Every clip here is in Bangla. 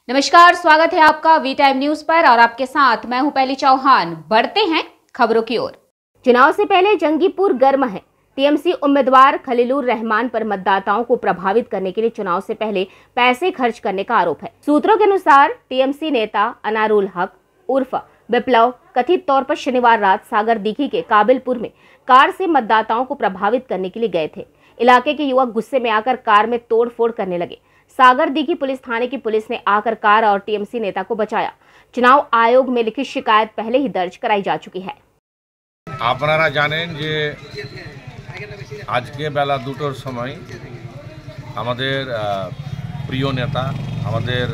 नमस्कार, स्वागत है आपका वी टाइम न्यूज पर और आपके साथ मैं हूं पहली चौहान। बढ़ते हैं खबरों की ओर। चुनाव से पहले जंगीपुर गर्म है। टीएमसी उम्मीदवार खलीलुर रहमान पर मतदाताओं को प्रभावित करने के लिए चुनाव से पहले पैसे खर्च करने का आरोप है। सूत्रों के अनुसार टीएमसी नेता अनारुल हक उर्फ विप्लव कथित तौर पर शनिवार रात सागर दीघी के काबिलपुर में कार से मतदाताओं को प्रभावित करने के लिए गए थे। इलाके के युवक गुस्से में आकर कार में तोड़फोड़ करने लगे। सागर दीघी पुलिस थाने की पुलिस ने आकर कार और टीएमसी नेता को बचाया। चुनाव आयोग में लिखित शिकायत पहले ही दर्ज कराई जा चुकी है। আপনারা জানেন যে আজকে বেলা 2টোর সময় আমাদের প্রিয় নেতা আমাদের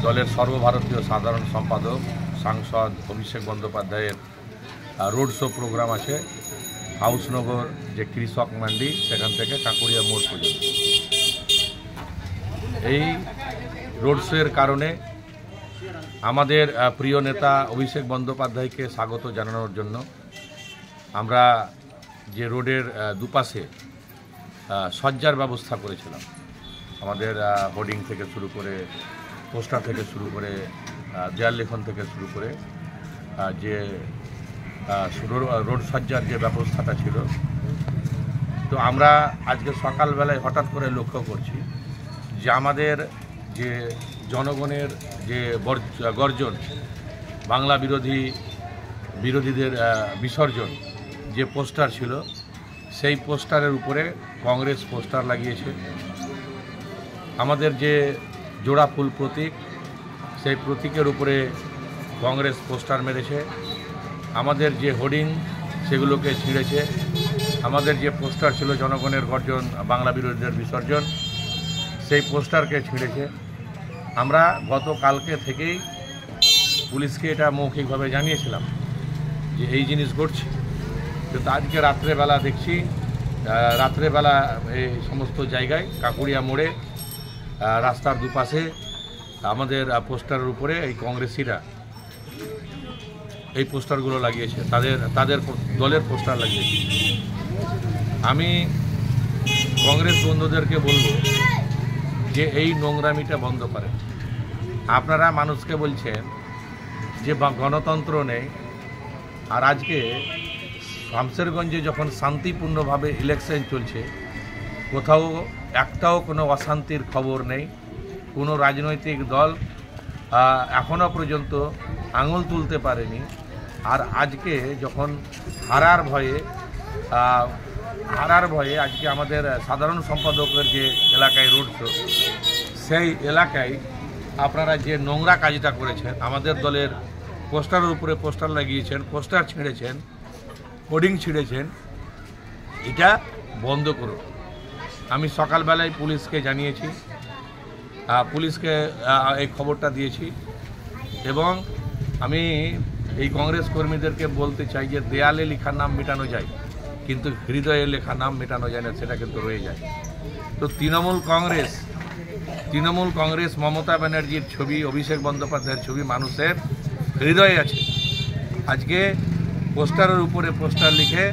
দলের সর্বভারতীয় সাধারণ সম্পাদক সাংসদ অভিষেক বন্দ্যোপাধ্যায়ের রোড শো প্রোগ্রাম আছে হাউসনগর যে কৃষক মান্ডি সেখান থেকে কাঁকুড়িয়া মোড় পর্যন্ত। এই রোড শোয়ের কারণে আমাদের প্রিয় নেতা অভিষেক বন্দ্যোপাধ্যায়কে স্বাগত জানানোর জন্য আমরা যে রোডের দুপাশে সজ্জার ব্যবস্থা করেছিলাম, আমাদের হোর্ডিং থেকে শুরু করে পোস্টার থেকে শুরু করে দেয়াল লেখন থেকে শুরু করে যে রোড সজ্জার যে ব্যবস্থাটা ছিল, তো আমরা আজকে সকালবেলায় হঠাৎ করে লক্ষ্য করছি যে আমাদের যে জনগণের যে গর্জন, বাংলা বিরোধীদের বিসর্জন যে পোস্টার ছিল, সেই পোস্টারের উপরে কংগ্রেস পোস্টার লাগিয়েছে। আমাদের যে জোড়া ফুল প্রতীক, সেই প্রতীকের উপরে কংগ্রেস পোস্টার মেরেছে। আমাদের যে হোর্ডিং সেগুলোকে ছিঁড়েছে। আমাদের যে পোস্টার ছিল জনগণের গর্জন, বাংলা বিরোধীদের বিসর্জন, সেই পোস্টারকে ছিঁড়েছে। আমরা গতকালকে থেকেই পুলিশকে এটা মৌখিকভাবে জানিয়েছিলাম যে এই জিনিস ঘটছে। তো আজকে রাত্রেবেলা দেখছি রাত্রেবেলা এই সমস্ত জায়গায় কাঁকুড়িয়া মোড়ে রাস্তার দুপাশে আমাদের পোস্টারের উপরে এই কংগ্রেসিরা এই পোস্টারগুলো লাগিয়েছে, তাদের দলের পোস্টার লাগিয়েছে। আমি কংগ্রেস বন্ধুদেরকে বলবো যে এই নোংরামিটা বন্ধ করেন। আপনারা মানুষকে বলছেন যে গণতন্ত্র নেই, আর আজকে শামশেরগঞ্জে যখন শান্তিপূর্ণভাবে ইলেকশন চলছে, কোথাও একটাও কোনো অশান্তির খবর নেই। কোনো রাজনৈতিক দল এখনও পর্যন্ত আঙুল তুলতে পারেনি। আর আজকে যখন হারার ভয়ে আজকে আমাদের সাধারণ সম্পাদকের যে এলাকায় রোড শো, সেই এলাকায় আপনারা যে নোংরা কাজটা করেছেন, আমাদের দলের পোস্টারের উপরে পোস্টার লাগিয়েছেন, পোস্টার ছিঁড়েছেন, হোর্ডিং ছিঁড়েছেন, এটা বন্ধ করুন। আমি সকালবেলায় পুলিশকে জানিয়েছি, পুলিশকে এই খবরটা দিয়েছি এবং আমি এই কংগ্রেস কর্মীদেরকে বলতে চাই যে দেয়ালে লেখা নাম মেটানো যায়, কিন্তু হৃদয়ে লেখা নাম মেটানো যায় না, সেটা কিন্তু রয়ে যায়। তো তৃণমূল কংগ্রেস মমতা ব্যানার্জির ছবি, অভিষেক বন্দ্যোপাধ্যায়ের ছবি মানুষের হৃদয়ে আছে। আজকে পোস্টারের উপরে পোস্টার লিখে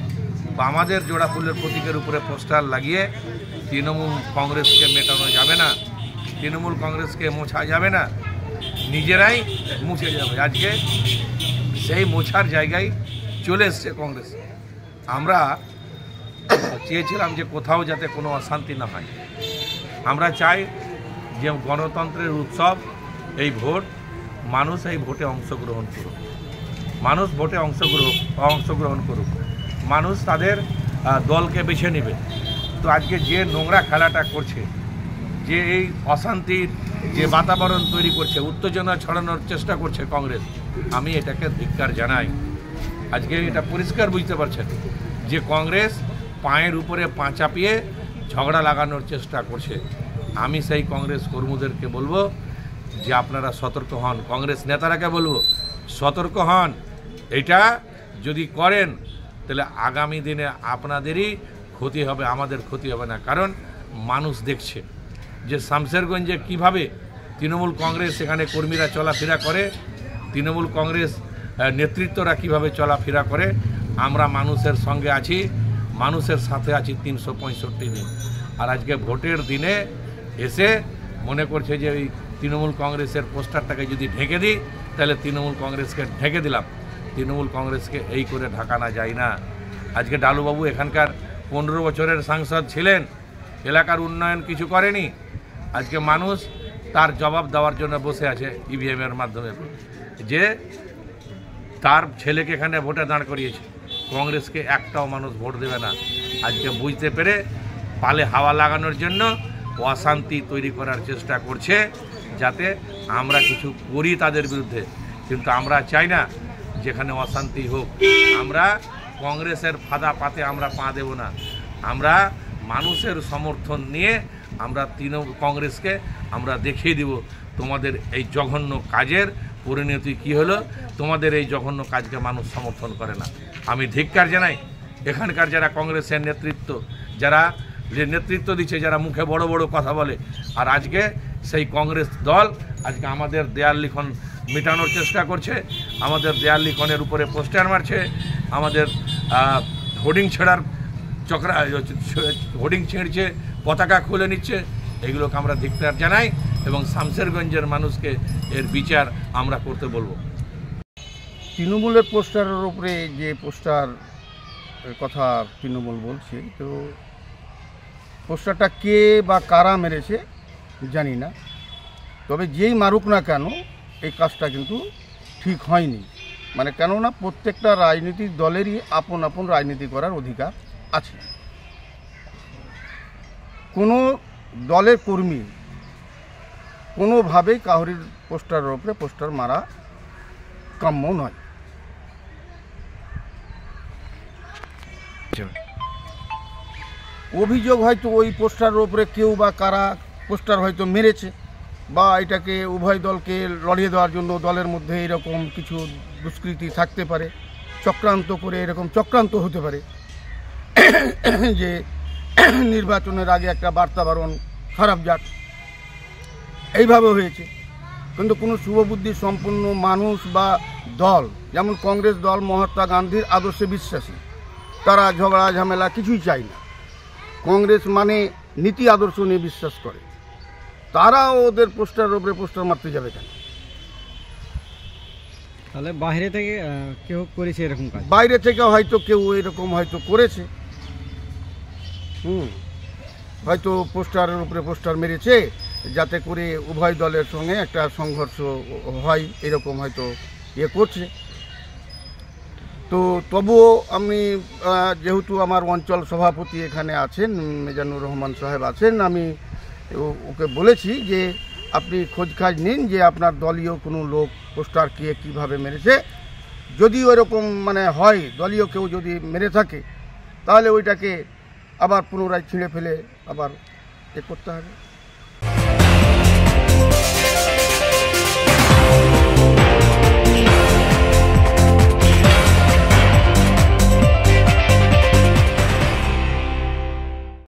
বা আমাদের জোড়া ফুলের প্রতীকের উপরে পোস্টার লাগিয়ে তৃণমূল কংগ্রেসকে মেটানো যাবে না, তৃণমূল কংগ্রেসকে মোছা যাবে না, নিজেরাই মুছে যাবে। আজকে সেই মোছার জায়গায় চলে এসছে কংগ্রেস। আমরা চেয়েছিলাম যে কোথাও যাতে কোনো অশান্তি না হয়। আমরা চাই যে গণতন্ত্রের উৎসব এই ভোট, মানুষ এই ভোটে অংশগ্রহণ করুক, মানুষ ভোটে অংশগ্রহণ করুক, মানুষ তাদের দলকে বেছে নেবে। তো আজকে যে নোংরা খেলাটা করছে, যে এই অশান্তির যে বাতাবরণ তৈরি করছে, উত্তেজনা ছড়ানোর চেষ্টা করছে কংগ্রেস, আমি এটাকে ধিক্কার জানাই। আজকে এটা পরিষ্কার বুঝতে পারছেন যে কংগ্রেস পায়ের উপরে পা চাপিয়ে ঝগড়া লাগানোর চেষ্টা করছে। আমি সেই কংগ্রেস কর্মীদেরকে বলবো যে আপনারা সতর্ক হন, কংগ্রেস নেতারাকে বলবো সতর্ক হন। এটা যদি করেন তাহলে আগামী দিনে আপনাদেরই ক্ষতি হবে, আমাদের ক্ষতি হবে না। কারণ মানুষ দেখছে যে শামশেরগঞ্জে কিভাবে তৃণমূল কংগ্রেস সেখানে কর্মীরা চলাফেরা করে, তৃণমূল কংগ্রেস নেতৃত্বরা কিভাবে চলাফেরা করে। আমরা মানুষের সঙ্গে আছি, মানুষের সাথে আছি 365 দিন। আর আজকে ভোটের দিনে এসে মনে করছে যে ওই তৃণমূল কংগ্রেসের পোস্টারটাকে যদি ঢেকে দিই তাহলে তৃণমূল কংগ্রেসকে ঢেকে দিলাম। তৃণমূল কংগ্রেসকে এই করে ঢাকানো যায় না। আজকে ডালুবাবু এখানকার 15 বছরের সাংসদ ছিলেন, এলাকার উন্নয়ন কিছু করেনি। আজকে মানুষ তার জবাব দেওয়ার জন্য বসে আছে ইভিএমের মাধ্যমে, যে তার ছেলেকে এখানে ভোটে দাঁড় করিয়েছে, কংগ্রেসকে একটাও মানুষ ভোট দেবে না। আজকে বুঝতে পেরে পালে হাওয়া লাগানোর জন্য অশান্তি তৈরি করার চেষ্টা করছে, যাতে আমরা কিছু করি তাদের বিরুদ্ধে। কিন্তু আমরা চাই না যেখানে অশান্তি হোক। আমরা কংগ্রেসের ফাঁদা পাতে আমরা পা দেব না। আমরা মানুষের সমর্থন নিয়ে আমরা তৃণমূল কংগ্রেসকে আমরা দেখিয়ে দিব তোমাদের এই জঘন্য কাজের পরিণতি কি হলো। তোমাদের এই জঘন্য কাজকে মানুষ সমর্থন করে না। আমি ধিক্কার জানাই এখানকার যারা কংগ্রেসের নেতৃত্ব, যারা যে নেতৃত্ব দিচ্ছে, যারা মুখে বড় বড় কথা বলে, আর আজকে সেই কংগ্রেস দল আজকে আমাদের দেয়াল লিখন মেটানোর চেষ্টা করছে, আমাদের দেয়াল লিখনের উপরে পোস্টার মারছে, আমাদের হোর্ডিং ছেড়ার হোর্ডিং ছিঁড়ছে, পতাকা খুলে নিচ্ছে। এগুলোকে আমরা ধিক্কার জানাই এবং শামশেরগঞ্জের মানুষকে এর বিচার আমরা করতে বলবো। তৃণমূলের পোস্টারের উপরে যে পোস্টার কথা তৃণমূল বলছে, তো পোস্টারটা কে বা কারা মেরেছে জানি না, তবে যেই মারুক না কেন এই কাজটা কিন্তু ঠিক হয়নি। মানে কেননা প্রত্যেকটা রাজনৈতিক দলেরই আপন আপন রাজনীতি করার অধিকার আছে। কোনো দলের কর্মী কোনোভাবেই কাউরির পোস্টারের উপরে পোস্টার মারা কাম্য নয়। অভিযোগ হয়তো ওই পোস্টারের উপরে কেউ বা কারা পোস্টার হয়তো মেরেছে, বা এটাকে উভয় দলকে লড়িয়ে দেওয়ার জন্য দলের মধ্যে এরকম কিছু দুষ্কৃতি থাকতে পারে, চক্রান্ত করে এরকম চক্রান্ত হতে পারে যে নির্বাচনের আগে একটা বার্তাবরণ খারাপ যাক, এইভাবে হয়েছে। কিন্তু কোনো শুভবুদ্ধি সম্পন্ন মানুষ বা দল, যেমন কংগ্রেস দল মহাত্মা গান্ধীর আদর্শে বিশ্বাসী, তারা ঝগড়া ঝামেলা কিছুই চায় না। কংগ্রেস মানে নীতি আদর্শ নিয়ে বিশ্বাস করে, তারাও ওদের পোস্টারের উপরে পোস্টার মারতে যাবে কেন? তাহলে বাইরে থেকে কেউ করেছে এরকম কাজ? বাইরে থেকে হয়তো কেউ এরকম হয়তো করেছে, হয়তো পোস্টারের উপরে পোস্টার মেরেছে যাতে করে উভয় দলের সঙ্গে একটা সংঘর্ষ হয়, এরকম হয়তো ইয়ে করছে। তো তবুও আমি যেহেতু আমার অঞ্চল সভাপতি এখানে আছেন, মিজানুর রহমান সাহেব আছেন, আমি ওকে বলেছি যে আপনি খোঁজখাজ নিন যে আপনার দলীয় কোনো লোক পোস্টার কে কীভাবে মেরেছে। যদি ওইরকম মানে হয়, দলীয় কেউ যদি মেরে থাকে, তাহলে ওইটাকে আবার পুনরায় ছিঁড়ে ফেলে আবার এ করতে হবে।